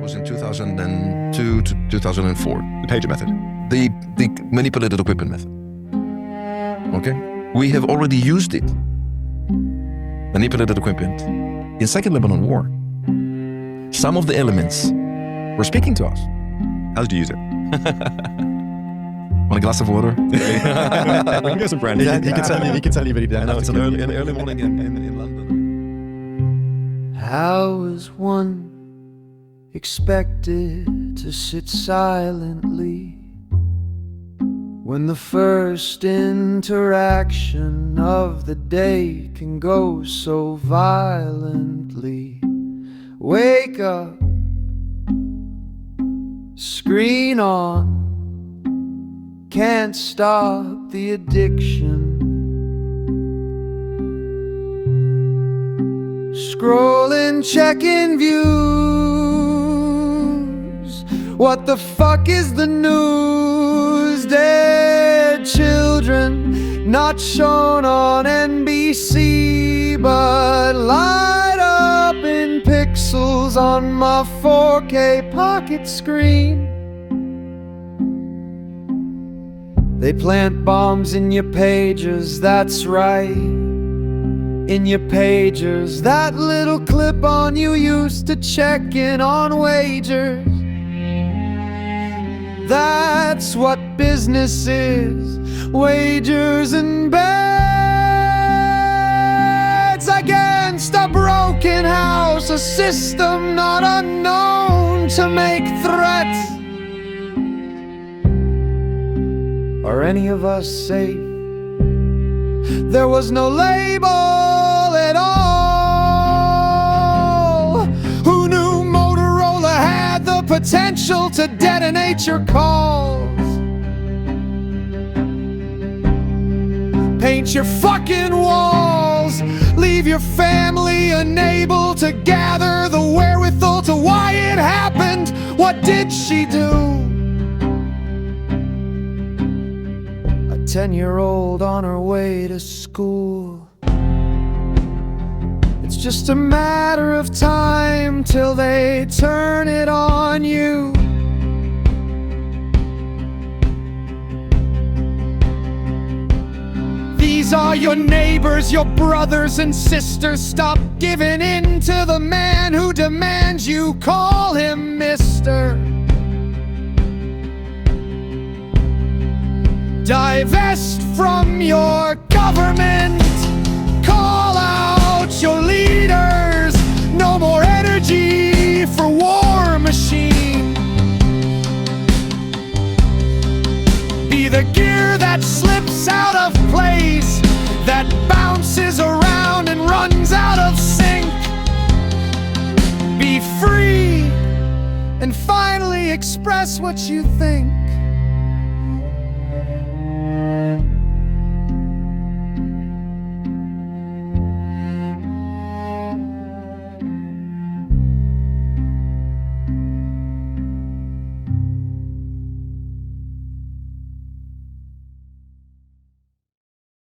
was in 2002 to 2004. The pager method. The manipulated equipment method. Okay? We have already used it. Manipulated equipment. In Second Lebanon War. Some of the elements were speaking to us. How did you use it? Want a glass of water? We can get some brandy. He can tell you, but he I doesn't. know it's an early morning in London. How is one expected to sit silently when the first interaction of the day can go so violently? Wake up, screen on, can't stop the addiction. Scrolling, checking views. What the fuck is the news? Dead children not shown on NBC, but light up in pixels on my 4K pocket screen. They plant bombs in your pages, that's right. In your pagers, that little clip on you used to check in on wagers. That's what business is, wagers and bets against a broken house, a system not unknown to make threats. Are any of us safe? There was no label at all. Who knew Motorola had the potential to detonate your calls? Paint your fucking walls. Leave your family unable to gather the wherewithal to why it happened. What did she do? 10-year-old on her way to school. It's just a matter of time till they turn it on you. These are your neighbors, your brothers and sisters. Stop giving in to the man who demands you call him Mister. Divest from your government. Call out your leaders. No more energy for war machine. Be the gear that slips out of place, that bounces around and runs out of sync. Be free and finally express what you think.